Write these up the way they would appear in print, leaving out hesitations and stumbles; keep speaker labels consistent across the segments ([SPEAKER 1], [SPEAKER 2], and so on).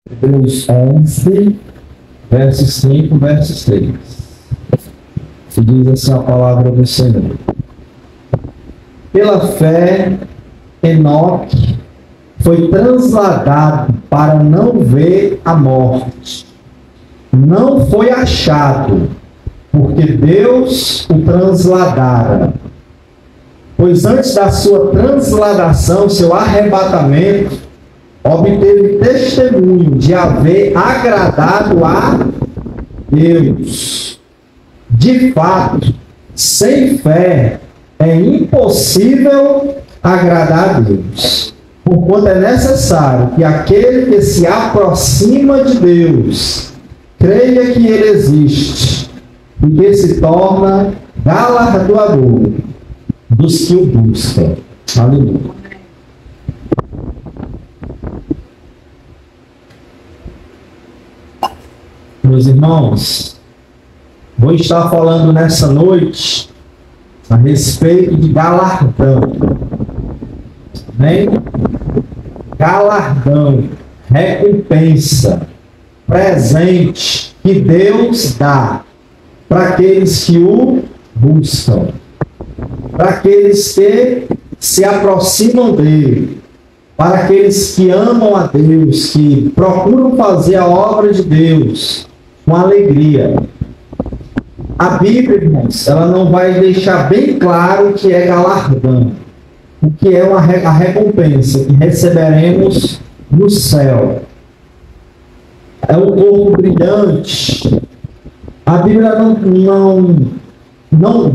[SPEAKER 1] Hebreus 11, verso 5, verso 6. E diz assim a palavra do Senhor. Pela fé, Enoque foi transladado para não ver a morte. Não foi achado, porque Deus o transladara. Pois antes da sua transladação, seu arrebatamento, obteve testemunho de haver agradado a Deus. De fato, sem fé é impossível agradar a Deus. Porquanto é necessário que aquele que se aproxima de Deus creia que Ele existe e que se torna galardoador dos que o buscam. Aleluia. Meus irmãos, vou estar falando nessa noite a respeito de galardão. Amém? Galardão, recompensa, presente que Deus dá para aqueles que o buscam, para aqueles que se aproximam dele, para aqueles que amam a Deus, que procuram fazer a obra de Deus com alegria. A Bíblia, irmãos, ela não vai deixar bem claro o que é galardão, o que é a recompensa que receberemos no céu. É um corpo brilhante. A Bíblia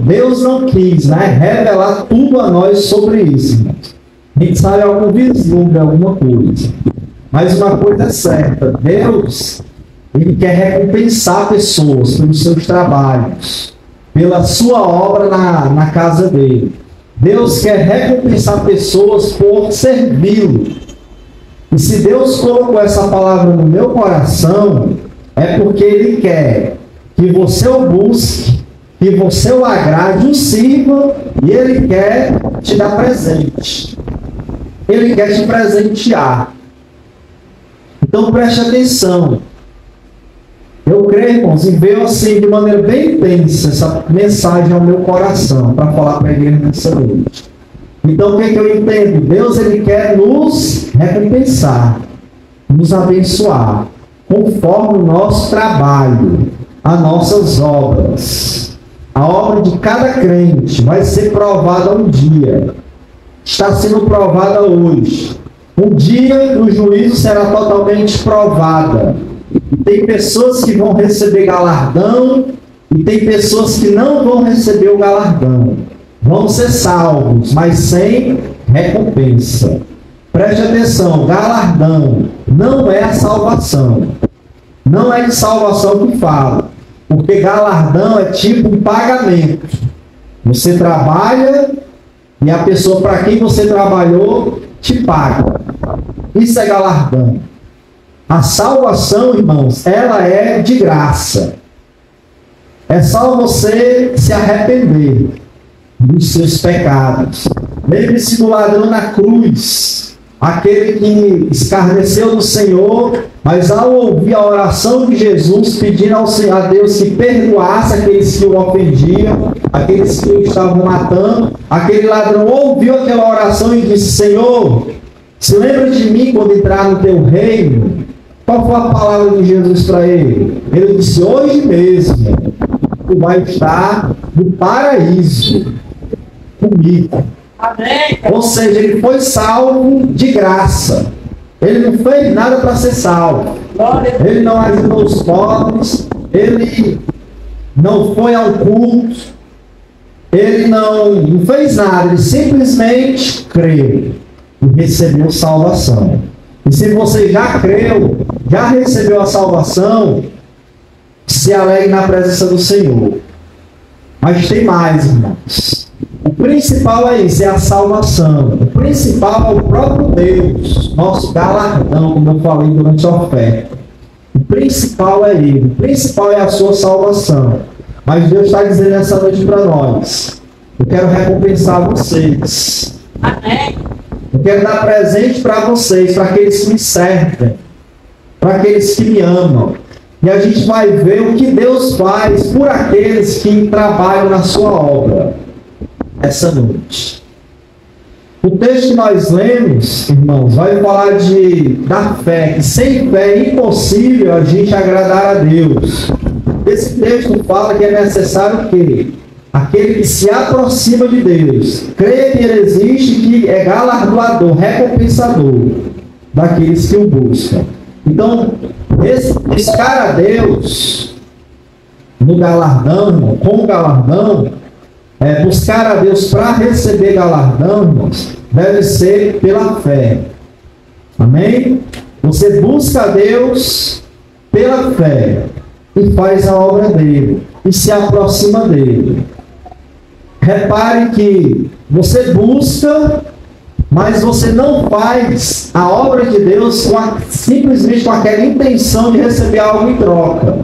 [SPEAKER 1] Deus não quis, revelar tudo a nós sobre isso, irmãos. A gente sabe algum vislumbre, alguma coisa. Mas uma coisa é certa, Deus, Ele quer recompensar pessoas pelos seus trabalhos, pela sua obra na casa dele. Deus quer recompensar pessoas por servi-lo. E se Deus colocou essa palavra no meu coração, é porque Ele quer que você o busque, que você o agrade, o sirva, e Ele quer te dar presente. Ele quer te presentear. Então preste atenção. Eu creio, irmãos, e veio assim de maneira bem intensa essa mensagem ao meu coração para falar para a igreja nessa noite. Então o que eu entendo? Deus, Ele quer nos recompensar, nos abençoar, conforme o nosso trabalho, as nossas obras. A obra de cada crente vai ser provada um dia. Está sendo provada hoje. Um dia o juízo será totalmente provada. E tem pessoas que vão receber galardão e tem pessoas que não vão receber o galardão. Vão ser salvos, mas sem recompensa. Preste atenção, galardão não é a salvação. Não é de salvação que fala. Porque galardão é tipo um pagamento. Você trabalha e a pessoa para quem você trabalhou te paga. Isso é galardão. A salvação, irmãos, ela é de graça. É só você se arrepender dos seus pecados. Lembre-se do ladrão na cruz, aquele que escarneceu do Senhor, mas ao ouvir a oração de Jesus, pedindo a Deus que perdoasse aqueles que o ofendiam, aqueles que o estavam matando, aquele ladrão ouviu aquela oração e disse: Senhor, se lembra de mim quando entrar no teu reino? Qual foi a palavra de Jesus para ele? Ele disse: hoje mesmo tu vai estar no paraíso comigo. Amém. Ou seja, ele foi salvo de graça. Ele não fez nada para ser salvo. Ele não ajudou os pobres. Ele não foi ao culto. Ele não fez nada. Ele simplesmente creu e recebeu salvação. E se você já creu, já recebeu a salvação, se alegre na presença do Senhor. Mas tem mais, irmãos. O principal é isso, é a salvação. O principal é o próprio Deus, nosso galardão, como eu falei durante a oferta. O principal é Ele, o principal é a sua salvação. Mas Deus está dizendo nessa noite para nós: eu quero recompensar vocês. Amém. Eu quero dar presente para vocês, para aqueles que me servem. para aqueles que me amam. E a gente vai ver o que Deus faz por aqueles que trabalham na sua obra essa noite. O texto que nós lemos, irmãos, vai falar da fé, que sem fé é impossível a gente agradar a Deus. Esse texto fala que é necessário o quê? Aquele que se aproxima de Deus, crê que Ele existe, que é galardoador, recompensador daqueles que o buscam. Então, buscar a Deus no galardão, com galardão, buscar a Deus para receber galardão, irmãos, deve ser pela fé. Amém? Você busca a Deus pela fé e faz a obra dele e se aproxima dele. Repare que você busca, mas você não faz a obra de Deus simplesmente com aquela intenção de receber algo em troca.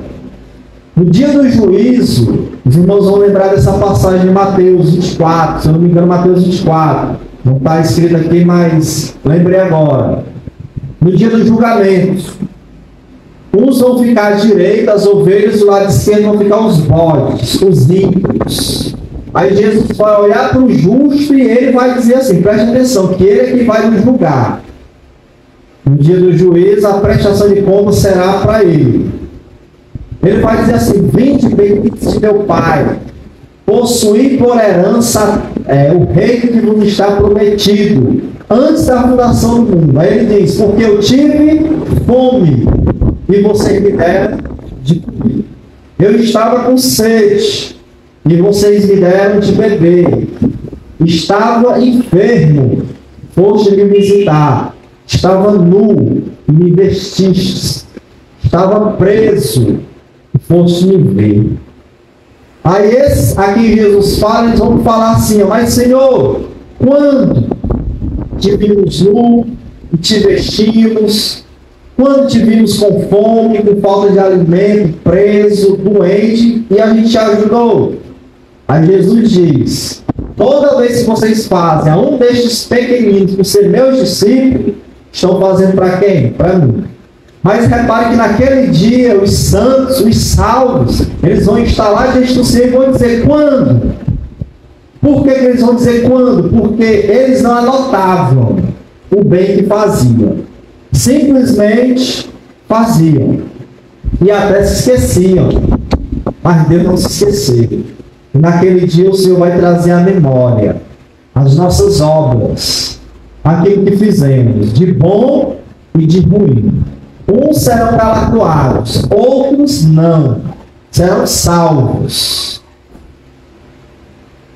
[SPEAKER 1] No dia do juízo, os irmãos vão lembrar dessa passagem de Mateus 24, se eu não me engano, Mateus 24. Não está escrito aqui, mas lembrei agora. No dia do julgamento, uns vão ficar à direita, as ovelhas, do lado esquerdo vão ficar os bodes, os ímpios. Aí Jesus vai olhar para o justo e ele vai dizer assim, preste atenção, que ele é que vai nos julgar. No dia do juízo, a prestação de contas será para ele. Ele vai dizer assim, vinde benditos de meu Pai, possuí por herança o reino que vos está prometido, antes da fundação do mundo. Aí ele diz, porque eu tive fome, e vocês me deram de comer. Eu estava com sede, e vocês me deram de beber. Estava enfermo, foste me visitar. Estava nu, e me vestistes. Estava preso, e foste me ver. Aí esses aqui Jesus fala, eles vão falar assim, mas Senhor, quando te vimos nu e te vestimos, quando te vimos com fome, com falta de alimento, preso, doente, e a gente te ajudou? Aí Jesus diz, toda vez que vocês fazem a um destes pequeninos por ser meus discípulos, estão fazendo para quem? Para mim. Mas repare que naquele dia, os santos, os salvos, eles vão estar lá diante do Senhor e vão dizer quando? Por que eles vão dizer quando? Porque eles não anotavam o bem que faziam. Simplesmente faziam. E até se esqueciam. Mas Deus não se esqueceu. E naquele dia o Senhor vai trazer à memória as nossas obras, aquilo que fizemos, de bom e de ruim. Uns serão galardoados, outros não. Serão salvos.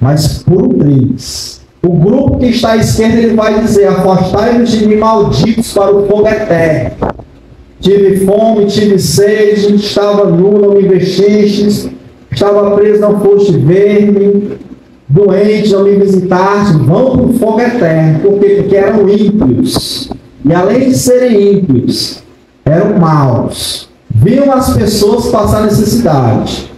[SPEAKER 1] Mas por um triz. O grupo que está à esquerda, ele vai dizer, afastai-vos de mim, malditos, para o fogo eterno. Tive fome, tive sede, estava nu, não me vestistes, estava preso, não foste ver-me, doente, não me visitaste. Vão para o fogo eterno. Por quê? Porque eram ímpios. E além de serem ímpios, eram maus. Viam as pessoas passar necessidade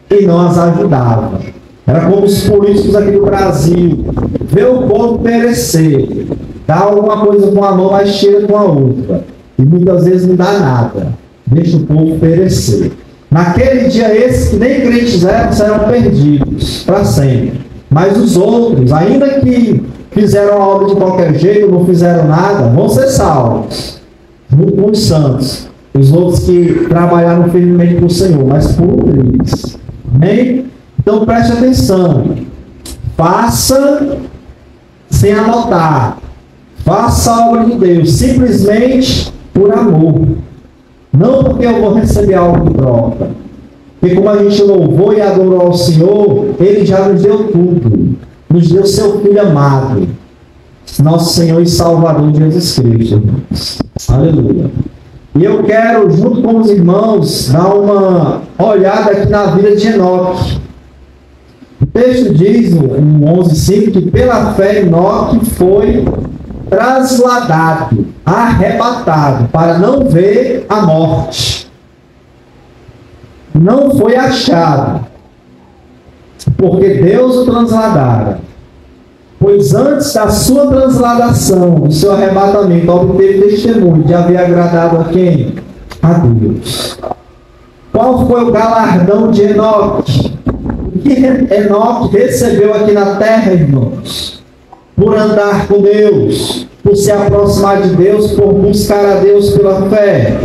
[SPEAKER 1] e não as ajudavam. Era como os políticos aqui do Brasil. Vê o povo perecer. Dá alguma coisa com a mão, mas tira com a outra. E muitas vezes não dá nada. Deixa o povo perecer. Naquele dia, esses que nem crentes eram, serão perdidos para sempre. Mas os outros, ainda que fizeram a obra de qualquer jeito, não fizeram nada, vão ser salvos. Junto com os santos. Os outros que trabalharam firmemente para o Senhor, mas por eles. Amém? Então preste atenção. Faça sem anotar. Faça a obra de Deus simplesmente por amor. Não porque eu vou receber algo em troca. Porque como a gente louvou e adorou ao Senhor, Ele já nos deu tudo. Nos deu seu Filho amado. Nosso Senhor e Salvador Jesus Cristo. Irmãos. Aleluia. E eu quero, junto com os irmãos, dar uma olhada aqui na vida de Enoque. O texto diz, em 11:5, que pela fé Enoque foi trasladado, arrebatado, para não ver a morte. Não foi achado, porque Deus o trasladara. Pois antes da sua transladação, do seu arrebatamento, obteve testemunho de haver agradado a quem? a Deus. Qual foi o galardão de Enoque? O que Enoque recebeu aqui na terra, irmãos? Por andar com Deus, por se aproximar de Deus, por buscar a Deus pela fé.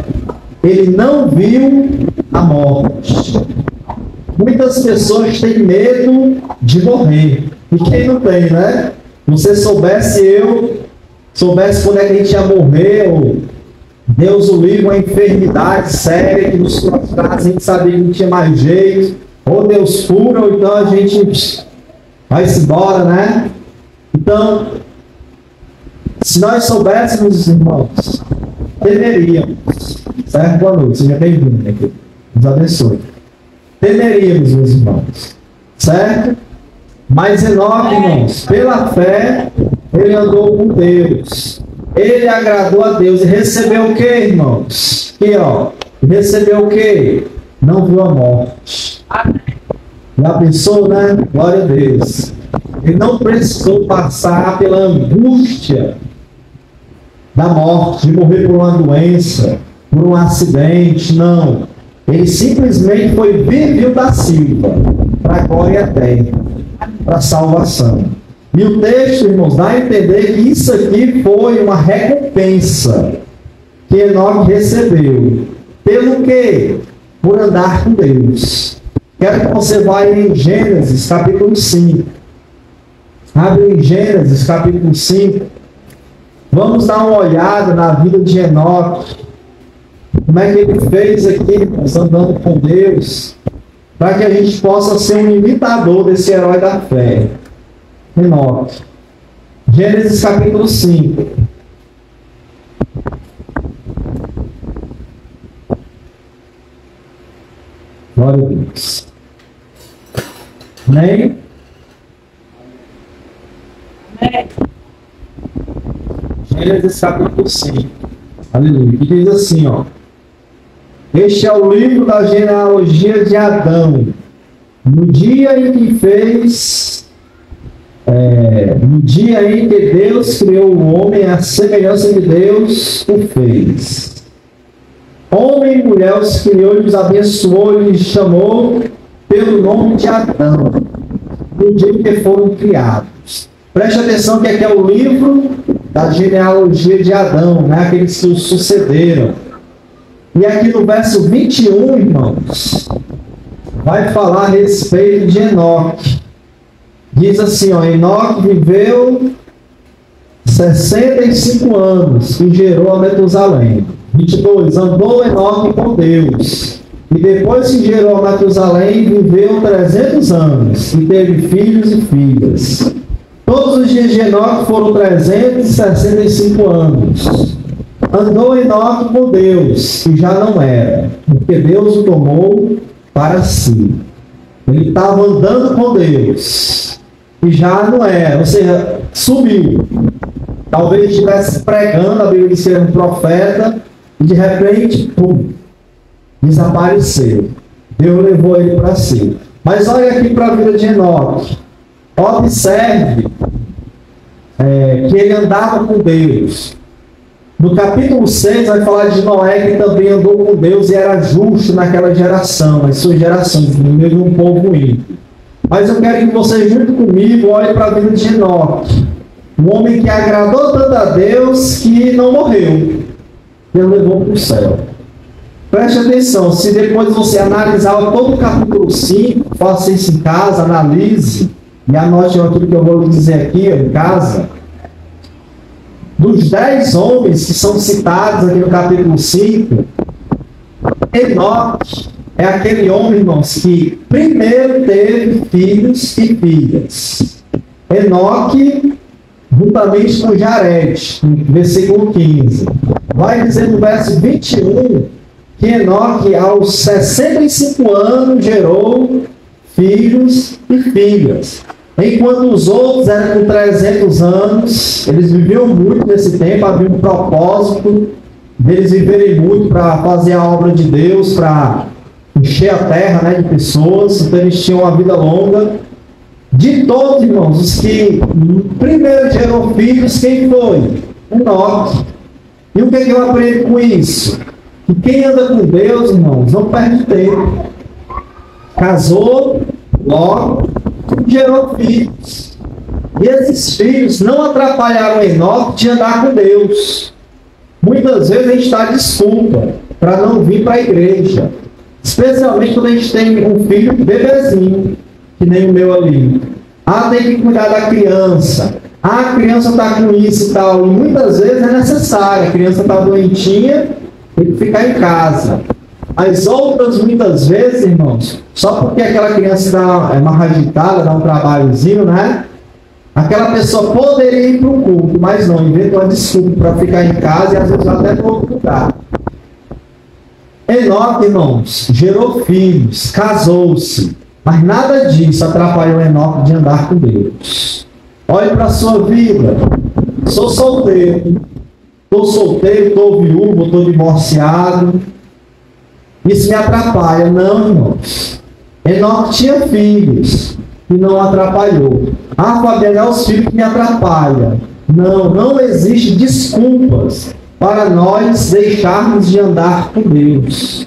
[SPEAKER 1] Ele não viu a morte. Muitas pessoas têm medo de morrer. E quem não tem, né? Se você soubesse quando é que a gente ia morrer, ou Deus o livre, uma enfermidade séria que nos traz, a gente sabia que não tinha mais jeito, ou Deus cura, ou então a gente vai-se embora, né? Então, se nós soubéssemos, irmãos, temeríamos, certo? Boa noite, seja bem-vindo aqui. Deus abençoe. Temeríamos, meus irmãos, certo? Mas Enoque, irmãos, pela fé, ele andou com Deus. Ele agradou a Deus e recebeu o que, irmãos? Aqui, ó. Recebeu o que? Não viu a morte. Já pensou, né? Glória a Deus. Ele não precisou passar pela angústia da morte, de morrer por uma doença, por um acidente, não. Ele simplesmente foi vivido da Silva, para a glória eterna, para a salvação. E o texto, irmãos, dá a entender que isso aqui foi uma recompensa que Enoque recebeu. Pelo quê? Por andar com Deus. Quero que você vá em Gênesis, capítulo 5. Abre em Gênesis, capítulo 5. Vamos dar uma olhada na vida de Enoque. Como é que ele fez aqui, irmãos, andando com Deus, para que a gente possa ser um imitador desse herói da fé. Enoque. Gênesis capítulo 5. Glória a Deus. Amém? Amém. Gênesis capítulo 5. Aleluia. E diz assim, ó. Este é o livro da genealogia de Adão. No dia em que Deus criou o homem, a semelhança de Deus o fez. Homem e mulher os criou, os abençoou e os chamou pelo nome de Adão, no dia em que foram criados. Preste atenção que aqui é o livro da genealogia de Adão, né? Aqueles que o sucederam. E aqui no verso 21, irmãos, vai falar a respeito de Enoque. Diz assim, ó, Enoque viveu 65 anos e gerou a Metusalém. 22, andou Enoque com Deus. E depois que gerou a Metusalém, viveu 300 anos e teve filhos e filhas. Todos os dias de Enoque foram 365 anos. Andou Enoque com Deus, e já não era, porque Deus o tomou para si. Ele estava andando com Deus, e já não era, ou seja, sumiu. Talvez estivesse pregando, a Bíblia diz que era um profeta, e de repente, pum, desapareceu. Deus levou ele para si. Mas olha aqui para a vida de Enoque. Observe que ele andava com Deus. No capítulo 6 vai falar de Noé, que também andou com Deus e era justo naquela geração, nas suas gerações, no meio de um povo ímpio. Mas eu quero que você, junto comigo, olhe para a vida de Enoque. Um homem que agradou tanto a Deus que não morreu. Ele levou para o céu. Preste atenção, se depois você analisar todo o capítulo 5, faça isso em casa, analise, e anote aquilo que eu vou lhe dizer aqui em casa. Dos 10 homens que são citados aqui no capítulo 5, Enoque é aquele homem, irmãos, que primeiro teve filhos e filhas. Enoque, juntamente com Jared, versículo 15. Vai dizer no verso 21 que Enoque, aos 65 anos, gerou filhos e filhas. Enquanto os outros eram com 300 anos, eles viviam muito nesse tempo, havia um propósito deles viverem muito para fazer a obra de Deus, para encher a terra, né, de pessoas, então eles tinham uma vida longa. De todos, irmãos, os que primeiro gerou filhos, quem foi? Enoque. E o que eu aprendo com isso? E quem anda com Deus, irmãos, não perde tempo. Casou, logo, gerou filhos. E esses filhos não atrapalharam Enoque de andar com Deus. Muitas vezes a gente dá desculpa para não vir para a igreja. Especialmente quando a gente tem um filho bebezinho, que nem o meu ali. Tem que cuidar da criança. A criança está com isso e tal. E muitas vezes é necessário. A criança está doentinha, tem que ficar em casa. As outras, muitas vezes, irmãos, só porque aquela criança é mais agitada, dá um trabalhozinho, né? Aquela pessoa poderia ir para um culto, mas não, inventa uma desculpa para ficar em casa e às vezes até para outro lugar. Enoque, irmãos, gerou filhos, casou-se, mas nada disso atrapalhou Enoque de andar com Deus. Olhe para a sua vida. Sou solteiro, estou viúvo, estou divorciado. Isso me atrapalha? Não, irmãos. Enoque tinha filhos e não atrapalhou. Fabiana, é os filhos que me atrapalham. Não existe desculpas para nós deixarmos de andar com Deus.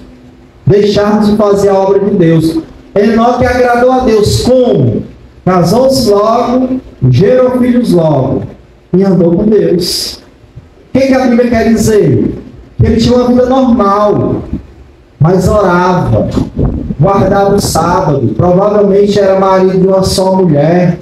[SPEAKER 1] Deixarmos de fazer a obra de Deus. Enoque agradou a Deus como? Casou-se logo, gerou filhos logo e andou com Deus. O que a Bíblia quer dizer? Que ele tinha uma vida normal, mas orava, guardava o sábado, provavelmente era marido de uma só mulher,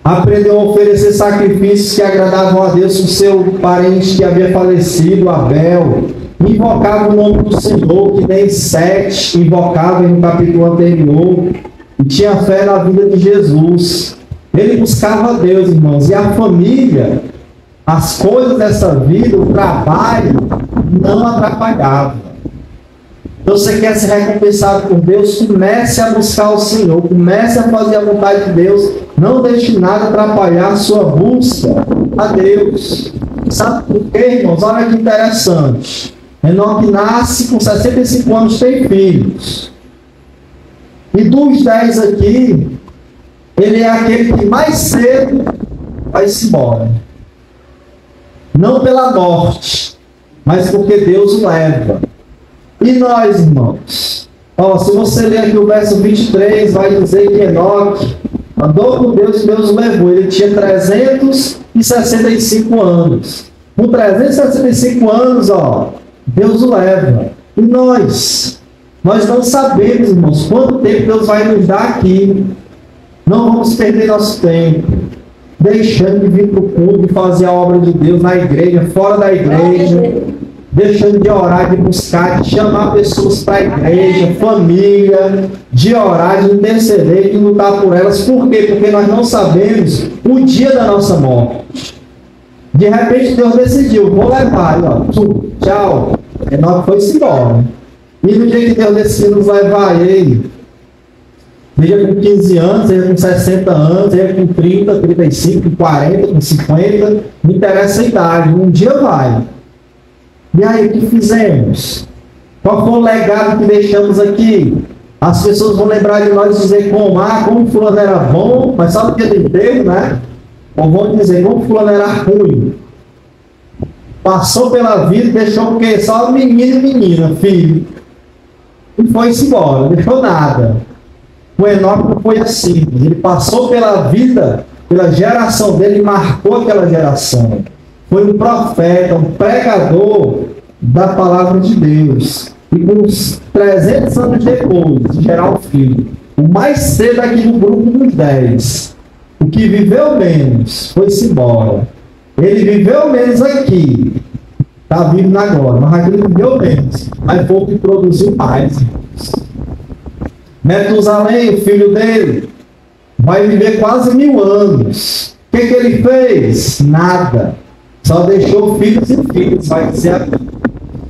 [SPEAKER 1] aprendeu a oferecer sacrifícios que agradavam a Deus com seu parente que havia falecido, Abel, invocava o nome do Senhor, que nem Sete invocava no capítulo anterior, e tinha fé na vida de Jesus. Ele buscava a Deus, irmãos, e a família, as coisas dessa vida, o trabalho, não atrapalhava. Então, você quer ser recompensado por Deus, comece a buscar o Senhor, comece a fazer a vontade de Deus, não deixe nada atrapalhar a sua busca a Deus. Sabe por quê, irmãos? Olha que interessante. Enoque nasce com 65 anos, tem filhos. E dos 10 aqui, ele é aquele que mais cedo vai-se embora. Não pela morte, mas porque Deus o leva. E nós, irmãos? Se você ler aqui o verso 23, vai dizer que Enoque andou com Deus e Deus o levou. Ele tinha 365 anos. Com 365 anos, Deus o leva. E nós? Nós não sabemos, irmãos, quanto tempo Deus vai nos dar aqui. Não vamos perder nosso tempo deixando de vir para o culto e fazer a obra de Deus na igreja, fora da igreja, deixando de orar, de buscar, de chamar pessoas para a igreja, família, de orar, de interceder, de lutar por elas. Por quê? Porque nós não sabemos o dia da nossa morte. De repente Deus decidiu, vou levar, tchau. Enoque foi-se embora. E no dia que Deus decidiu nos levar, ele, seja com 15 anos, seja com 60 anos, seja com 30, 35, com 40, com 50, não interessa a idade, um dia vai. E aí, o que fizemos? Qual foi o legado que deixamos aqui? As pessoas vão lembrar de nós e dizer como fulano era bom, mas só no dia do enterro, né? Ou vão dizer como fulano era ruim. Passou pela vida e deixou o quê? Só menino e menina, filho. E foi-se embora, não deixou nada. O Enoque não foi assim. Ele passou pela vida, pela geração dele, e marcou aquela geração. Foi um profeta, um pregador da palavra de Deus. E com uns 300 anos depois, de gerar um filho, o mais cedo aqui no grupo dos 10, o que viveu menos, foi-se embora. Ele viveu menos aqui, está vivo agora, mas aquele viveu menos, mas foi o que produziu mais. Metusalém, o filho dele, vai viver quase 1000 anos. O que ele fez? Nada. Só deixou filhos e filhos, vai dizer aqui.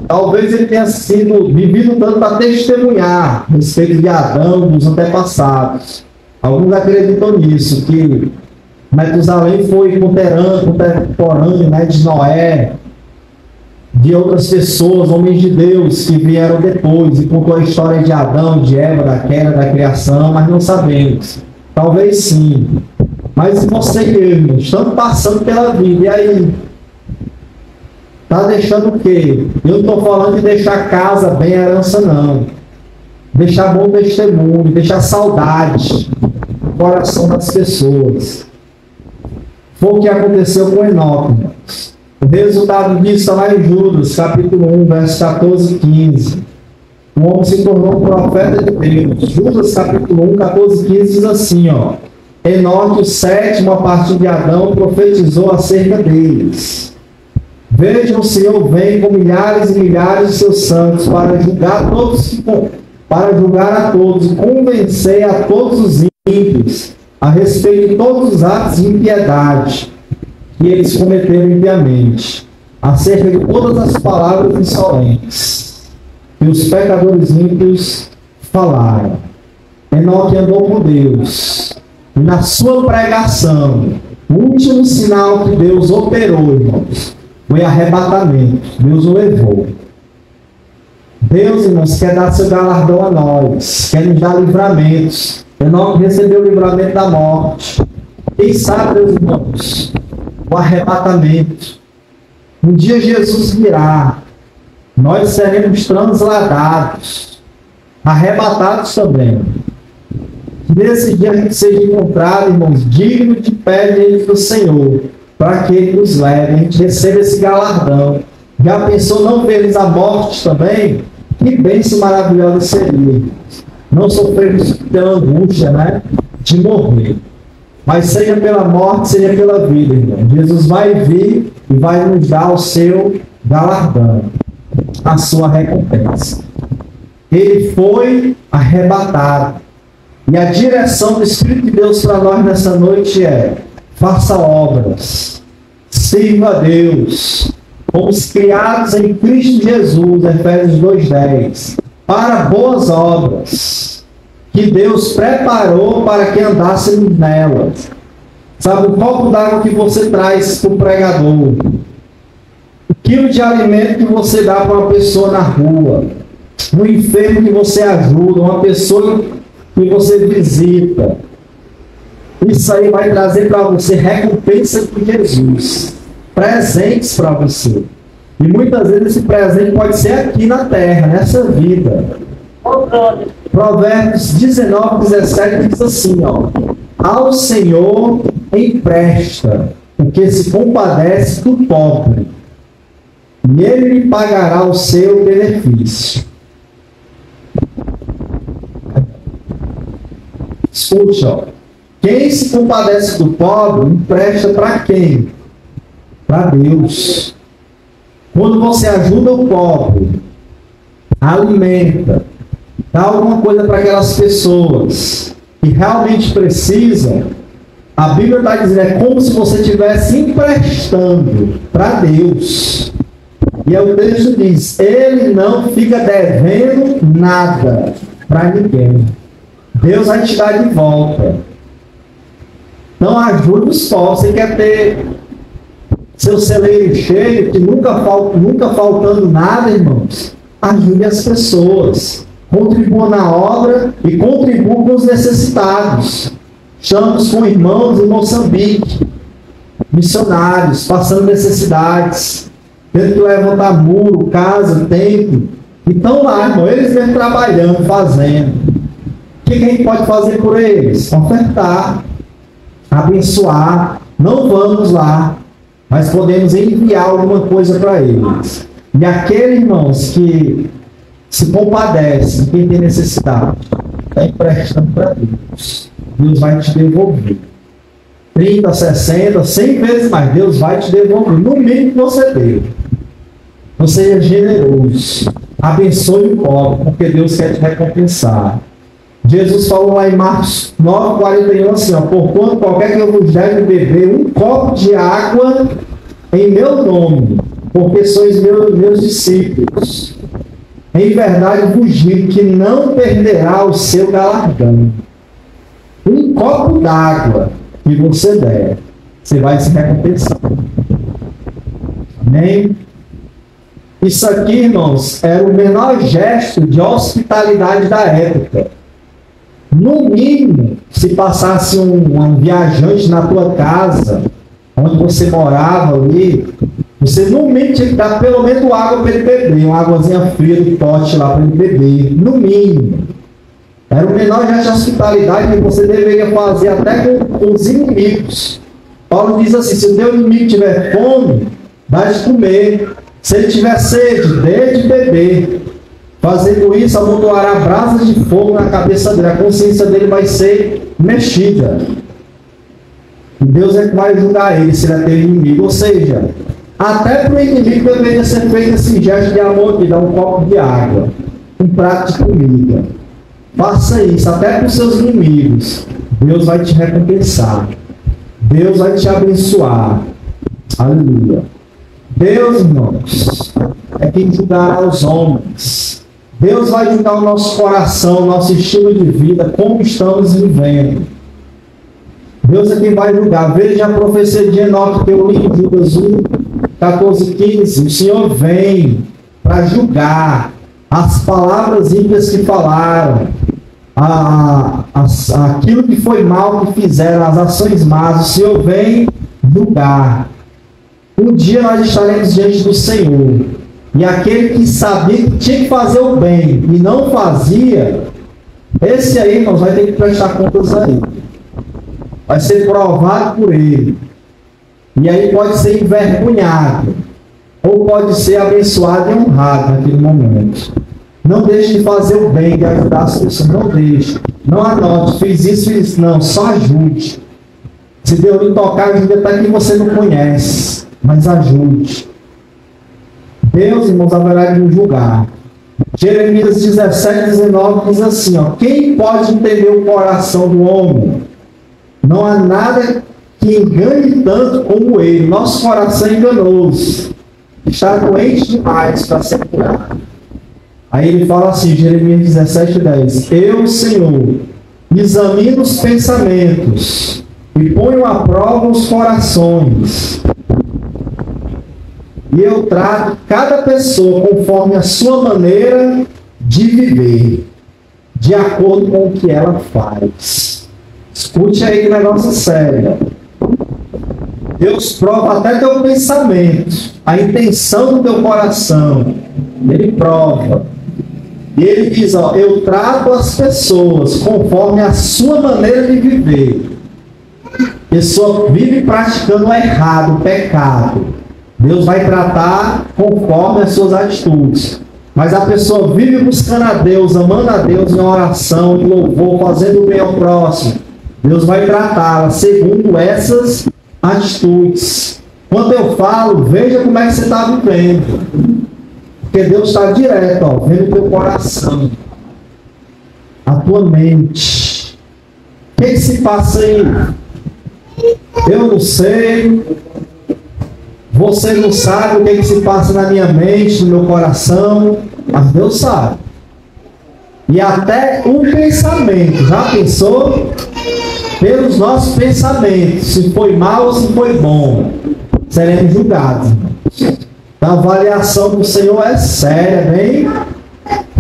[SPEAKER 1] Talvez ele tenha vivido tanto para testemunhar a respeito de Adão, dos antepassados. Alguns acreditam nisso, que Metusalém foi contemporâneo, né, de Noé, de outras pessoas, homens de Deus, que vieram depois e contou a história de Adão, de Eva, da queda, da criação, mas não sabemos. Talvez sim. Mas você e eu, estamos passando pela vida, e aí? Está deixando o quê? Eu não estou falando de deixar casa bem herança, não. Deixar bom testemunho, deixar saudade no coração das pessoas. Foi o que aconteceu com Enoque, irmãos. O resultado disso está lá em Judas, capítulo 1, versos 14 e 15. O homem se tornou um profeta de Deus. Judas, capítulo 1, 14 e 15 diz assim, ó. Enoque, o sétimo, a partir de Adão, profetizou acerca deles. Vejam, o Senhor vem com milhares e milhares de seus santos para julgar a todos e convencer a todos os ímpios a respeito de todos os atos de impiedade que eles cometeram impiamente, acerca de todas as palavras insolentes que os pecadores ímpios falaram. Enoque andou com Deus, e na sua pregação, o último sinal que Deus operou, irmãos, foi arrebatamento. Deus o levou. Deus, irmãos, quer dar seu galardão a nós, quer nos dar livramentos. Enoque recebeu o livramento da morte. Quem sabe, meus irmãos, o arrebatamento. Um dia Jesus virá, nós seremos transladados, arrebatados também. Que nesse dia a gente seja encontrado, irmãos, digno de pé diante do Senhor, para que Ele nos leve, a gente receba esse galardão. Já pensou não veres a morte também? Que bênção maravilhosa seria. Não sofrermos pela angústia, né, de morrer. Mas seja pela morte, seja pela vida, irmão. Jesus vai vir e vai nos dar o seu galardão, a sua recompensa. Ele foi arrebatado. E a direção do Espírito de Deus para nós nessa noite é: faça obras, sirva a Deus, fomos criados em Cristo Jesus, Efésios 2:10, para boas obras, que Deus preparou para que andássemos nelas. Sabe, o copo d'água que você traz para o pregador, o quilo de alimento que você dá para uma pessoa na rua, um enfermo que você ajuda, uma pessoa que você visita, isso aí vai trazer para você recompensa de Jesus, presentes para você. E muitas vezes esse presente pode ser aqui na terra, nessa vida. Provérbios 19:17 diz assim, ó: ao Senhor empresta o que se compadece do pobre, e Ele lhe pagará o seu benefício. Escute, ó. Quem se compadece do pobre, empresta para quem? Para Deus. Quando você ajuda o pobre, alimenta, dá alguma coisa para aquelas pessoas que realmente precisam, a Bíblia está dizendo, é como se você estivesse emprestando para Deus. E o texto diz, Ele não fica devendo nada para ninguém. Deus vai te dar de volta. Então ajude os pobres. Você quer ter seu celeiro cheio, que nunca faltando nada, irmãos? Ajude as pessoas. Contribua na obra e contribua com os necessitados. Estamos com irmãos em Moçambique, missionários, passando necessidades, tendo que levantar muro, casa, templo. E estão lá, irmão, eles vêm trabalhando, fazendo. O que a gente pode fazer por eles? Ofertar, abençoar. Não vamos lá, mas podemos enviar alguma coisa para eles. E aqueles, irmãos, que se compadecem, quem tem necessidade, está emprestando para Deus. Deus vai te devolver. 30, 60, 100 vezes mais. Deus vai te devolver. No mínimo que você deu. Não seja generoso. Abençoe o pobre, porque Deus quer te recompensar. Jesus falou lá em Marcos 9:41 assim, ó: porquanto qualquer que eu vos deve beber um copo de água em meu nome, porque sois meus discípulos, em verdade vos digo que não perderá o seu galardão. Um copo d'água que você der, você vai se recompensar. Amém? Isso aqui, irmãos, era o menor gesto de hospitalidade da época. No mínimo, se passasse um viajante na tua casa, onde você morava ali, Você no mínimo tinha que dar pelo menos água para ele beber, uma águazinha fria do pote lá para ele beber, no mínimo. Era o menor gesto de hospitalidade que você deveria fazer até com os inimigos. Paulo diz assim: se o teu inimigo tiver fome, dá de comer. Se ele tiver sede, dê de beber. Fazendo isso, amontoará brasas de fogo na cabeça dele. A consciência dele vai ser mexida. E Deus é que vai julgar ele se ele é teu inimigo. Ou seja, até para o inimigo deveria ser feito esse gesto de amor, de dar um copo de água, um prato de comida. Faça isso, até para os seus inimigos. Deus vai te recompensar. Deus vai te abençoar. Aleluia. Deus, irmãos, é quem julgará os homens. Deus vai julgar o nosso coração, o nosso estilo de vida, como estamos vivendo. Deus é quem vai julgar. Veja a profecia de Enoque que eu li em Judas 1, 14, 15. O Senhor vem para julgar as palavras ímpias que falaram, aquilo que foi mal que fizeram, as ações más. O Senhor vem julgar. Um dia nós estaremos diante do Senhor, e aquele que sabia que tinha que fazer o bem e não fazia, esse aí, nós vai ter que prestar contas a ele. Vai ser provado por ele. E aí pode ser envergonhado, ou pode ser abençoado e honrado naquele momento. Não deixe de fazer o bem, de ajudar as pessoas. Não deixe. Não anote, fiz isso. Não, só ajude. Se Deus lhe tocar, ajude até que você não conhece. Mas ajude. Deus, irmãos, haverá de nos julgar. Jeremias 17, 19 diz assim: ó, quem pode entender o coração do homem? Não há nada que engane tanto como ele. Nosso coração é enganoso. Está doente demais para ser curado. Aí ele fala assim, Jeremias 17, 10. Eu, Senhor, examino os pensamentos e ponho à prova os corações. E eu trato cada pessoa conforme a sua maneira de viver, de acordo com o que ela faz. Escute aí que negócio sério. Deus prova até teu pensamento, a intenção do teu coração. Ele prova. E ele diz, ó, eu trato as pessoas conforme a sua maneira de viver. A pessoa vive praticando o errado, o pecado. Deus vai tratar conforme as suas atitudes. Mas a pessoa vive buscando a Deus, amando a Deus em oração, em louvor, fazendo o bem ao próximo. Deus vai tratá-la segundo essas atitudes. Quando eu falo, veja como é que você está vivendo. Porque Deus está direto, ó, vendo o teu coração, a tua mente. O que se passa aí? Eu não sei. Você não sabe o que se passa na minha mente, no meu coração, mas Deus sabe. E até o pensamento, já pensou? Pelos nossos pensamentos, se foi mal ou se foi bom, seremos julgados. A avaliação do Senhor é séria, bem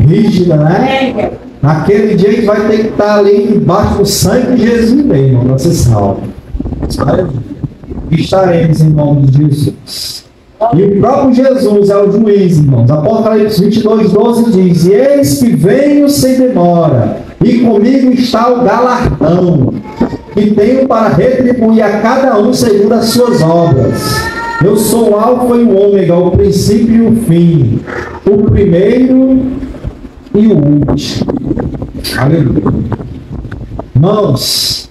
[SPEAKER 1] rígida, né? Naquele dia a gente vai ter que estar ali embaixo do sangue de Jesus mesmo, para ser salvo. Estaremos em nome de Jesus. E o próprio Jesus é o juiz, irmãos. Apocalipse 22, 12 diz: e eis que venho sem demora, e comigo está o galardão, que tenho para retribuir a cada um segundo as suas obras. Eu sou o Alfa e o Ômega, o princípio e o fim, o primeiro e o último. Aleluia. Irmãos,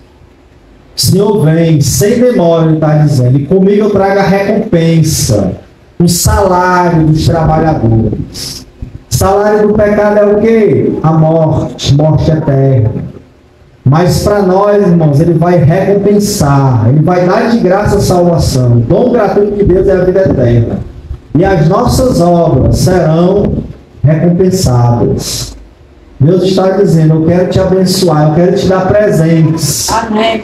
[SPEAKER 1] o Senhor vem sem demora, ele está dizendo, e comigo eu trago a recompensa, o salário dos trabalhadores. O salário do pecado é o quê? A morte, morte eterna. Mas para nós, irmãos, ele vai recompensar, ele vai dar de graça a salvação. O dom gratuito de Deus é a vida eterna. E as nossas obras serão recompensadas. Deus está dizendo, eu quero te abençoar, eu quero te dar presentes.
[SPEAKER 2] Amém.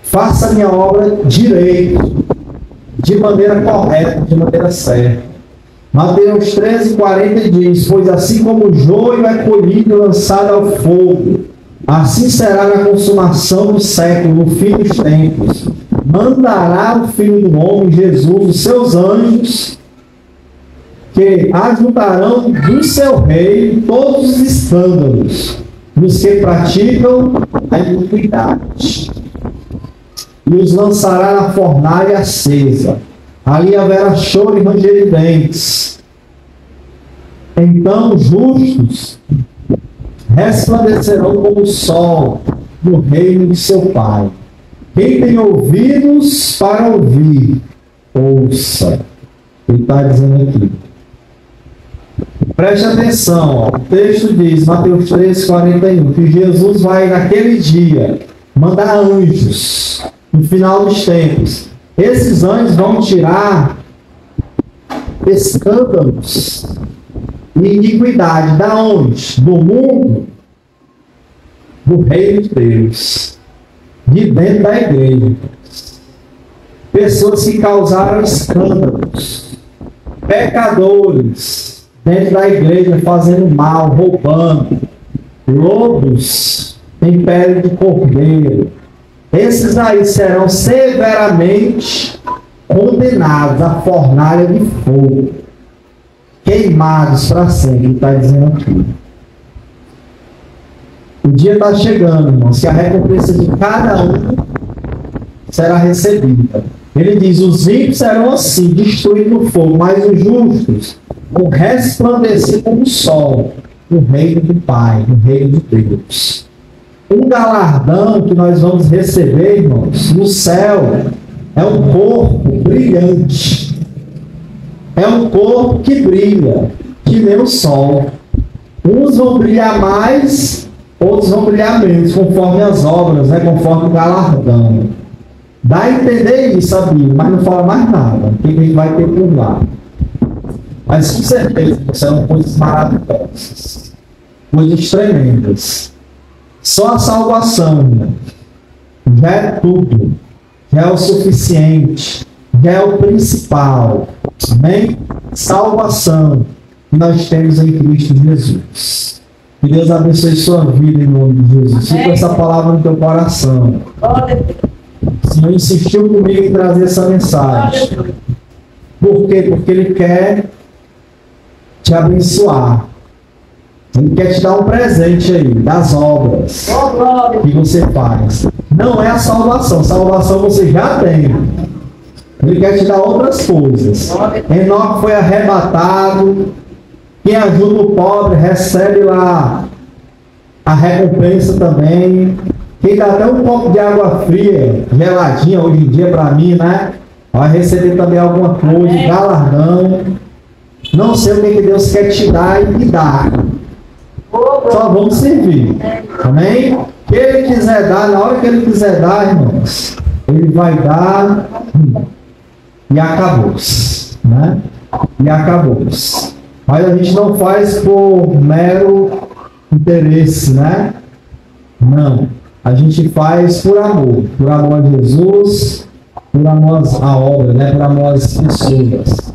[SPEAKER 1] Faça a minha obra direito, de maneira correta, de maneira certa. Mateus 13, 40 diz, pois assim como o joio é colhido e lançado ao fogo, Assim será na consumação do século, no fim dos tempos. Mandará o Filho do Homem, Jesus, os seus anjos, que ajudarão do seu reino todos os escândalos, nos que praticam a iniquidade. E os lançará na fornalha acesa. Ali haverá choro e ranger de dentes. Então os justos resplandecerão como o sol no reino de seu Pai. Quem tem ouvidos para ouvir, ouça. Ele está dizendo aqui. Preste atenção, ó. O texto diz, Mateus 3,41, que Jesus vai naquele dia mandar anjos no final dos tempos. Esses anjos vão tirar escândalos e iniquidade. Da onde? Do mundo, do reino de Deus, de dentro da igreja. Pessoas que causaram escândalos, pecadores dentro da igreja fazendo mal, roubando, lobos em pele de cordeiro. Esses aí serão severamente condenados à fornalha de fogo, queimados para sempre, está dizendo aqui. O dia está chegando, irmãos, que a recompensa de cada um será recebida. Ele diz, os ímpios serão assim, destruídos no fogo, mas os justos vão resplandecer como o sol, no reino do Pai, no reino de Deus. Um galardão que nós vamos receber, irmãos, no céu, é um corpo brilhante. É um corpo que brilha, que nem o sol. Uns vão brilhar mais, outros vão brilhar menos, conforme as obras, né? Conforme o galardão. Dá a entender isso, sabia? Mas não fala mais nada. O que a gente vai ter por lá? Mas com certeza serão coisas maravilhosas, coisas tremendas. Só a salvação, né? Já é tudo, já é o suficiente, já é o principal. Amém? Salvação que nós temos em Cristo Jesus. Que Deus abençoe sua vida em nome de Jesus. Fica essa palavra no teu coração. O Senhor insistiu comigo em trazer essa mensagem. Por quê? Porque Ele quer te abençoar. Ele quer te dar um presente aí, das obras que você faz. Não é a salvação. Salvação você já tem. Ele quer te dar outras coisas. Enoque foi arrebatado. Quem ajuda o pobre recebe lá a recompensa também. Quem dá até um copo de água fria, geladinha hoje em dia para mim, né? Vai receber também alguma coisa, galardão. Não sei o que Deus quer te dar e me dar. Só vamos servir. Amém? O que Ele quiser dar, na hora que Ele quiser dar, irmãos, Ele vai dar e acabou-se, né? E acabou-se. Mas a gente não faz por mero interesse, né? Não. A gente faz por amor a Jesus, por amor à obra, né? Por amor às pessoas.